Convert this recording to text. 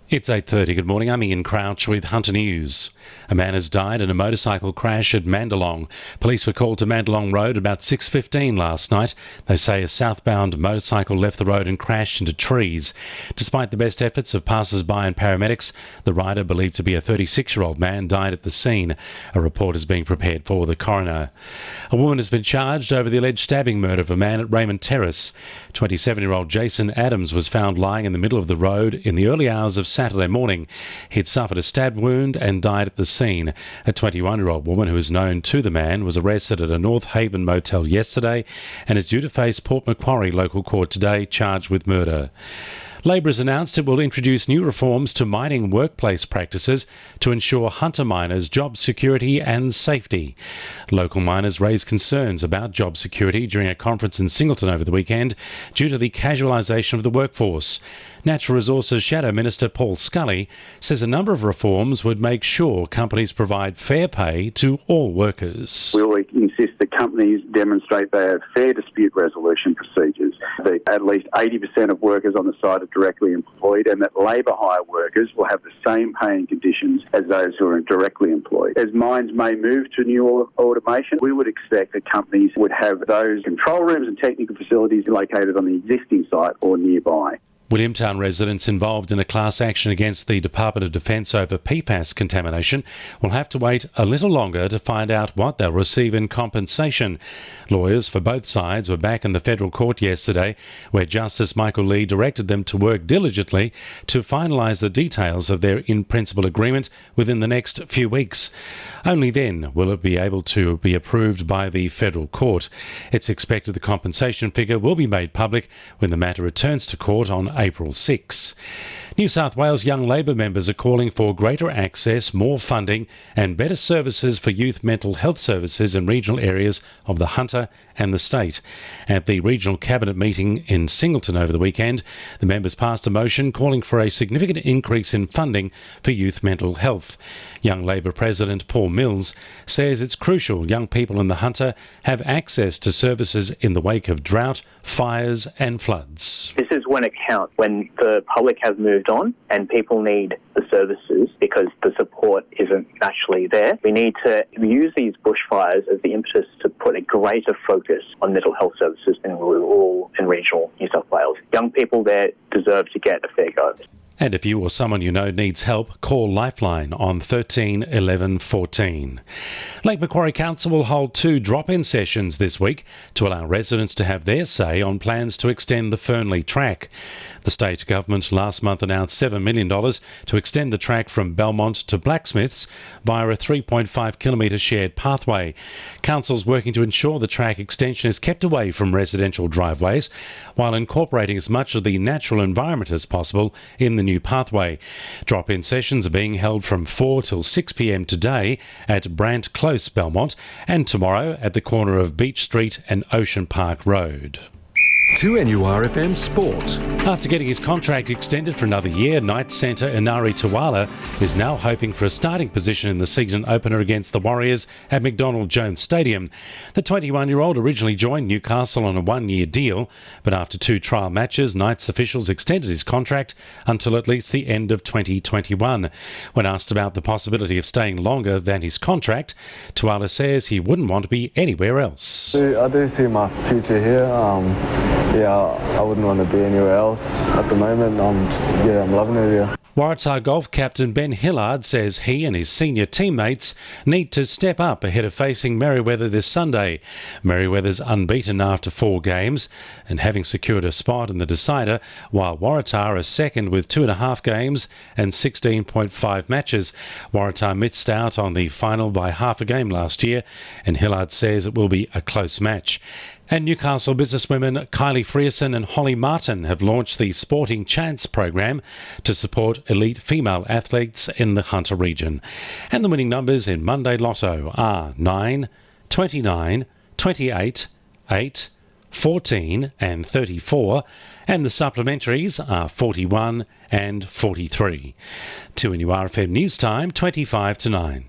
It's 8:30. Good morning. I'm Ian Crouch with Hunter News. A man has died in a motorcycle crash at Mandalong. Police were called to Mandalong Road about 6:15 last night. They say a southbound motorcycle left the road and crashed into trees. Despite the best efforts of passers-by and paramedics, the rider, believed to be a 36-year-old man, died at the scene. A report is being prepared for the coroner. A woman has been charged over the alleged stabbing murder of a man at Raymond Terrace. 27-year-old Jason Adams was found lying in the middle of the road in the early hours of Saturday morning. He'd suffered a stab wound and died at the scene. A 21-year-old woman who is known to the man was arrested at a North Haven motel yesterday and is due to face Port Macquarie local court today, charged with murder. Labor has announced it will introduce new reforms to mining workplace practices to ensure hunter miners' job security and safety. Local miners raised concerns about job security during a conference in Singleton over the weekend due to the casualisation of the workforce. Natural Resources Shadow Minister Paul Scully says a number of reforms would make sure companies provide fair pay to all workers. We will insist that companies demonstrate they have fair dispute resolution procedures, that at least 80% of workers on the site are directly employed, and that labour hire workers will have the same paying conditions as those who are directly employed. As mines may move to new automation, we would expect that companies would have those control rooms and technical facilities located on the existing site or nearby. Williamtown residents involved in a class action against the Department of Defence over PFAS contamination will have to wait a little longer to find out what they'll receive in compensation. Lawyers for both sides were back in the federal court yesterday, where Justice Michael Lee directed them to work diligently to finalise the details of their in-principle agreement within the next few weeks. Only then will it be able to be approved by the federal court. It's expected the compensation figure will be made public when the matter returns to court on April 6. New South Wales Young Labor members are calling for greater access, more funding and better services for youth mental health services in regional areas of the Hunter and the state. At the regional cabinet meeting in Singleton over the weekend, the members passed a motion calling for a significant increase in funding for youth mental health. Young Labor President Paul Mills says it's crucial young people in the Hunter have access to services in the wake of drought, fires and floods. This is when it counts, when the public has moved on and people need the services because the support isn't actually there. We need to use these bushfires as the impetus to put a greater focus on mental health services in rural and regional New South Wales. Young people there deserve to get a fair go. And if you or someone you know needs help, call Lifeline on 13 11 14. Lake Macquarie Council will hold 2 drop-in sessions this week to allow residents to have their say on plans to extend the Fernley track. The state government last month announced $7 million to extend the track from Belmont to Blacksmiths via a 3.5 kilometre shared pathway. Council's working to ensure the track extension is kept away from residential driveways while incorporating as much of the natural environment as possible in the new pathway. Drop-in sessions are being held from 4 till 6 p.m. today at Brant Close, Belmont, and tomorrow at the corner of Beach Street and Ocean Park Road. 2NURFM Sport. After getting his contract extended for another year, Knights centre Inari Tuwala is now hoping for a starting position in the season opener against the Warriors at McDonald Jones Stadium. The 21-year-old originally joined Newcastle on a 1-year deal, but after 2 trial matches, Knights officials extended his contract until at least the end of 2021. When asked about the possibility of staying longer than his contract, Tuwala says he wouldn't want to be anywhere else. I do see my future here. I wouldn't want to be anywhere else at the moment. I'm loving it here. Waratah Golf captain Ben Hillard says he and his senior teammates need to step up ahead of facing Merewether this Sunday. Merewether's unbeaten after 4 games and having secured a spot in the decider, while Waratah are second with 2.5 games and 16.5 matches. Waratah missed out on the final by half a game last year, and Hillard says it will be a close match. And Newcastle businesswomen Kylie Frierson and Holly Martin have launched the Sporting Chance program to support elite female athletes in the Hunter region. And the winning numbers in Monday Lotto are 9, 29, 28, 8, 14 and 34, and the supplementaries are 41 and 43. 2NURFM News Time, 25 to 9.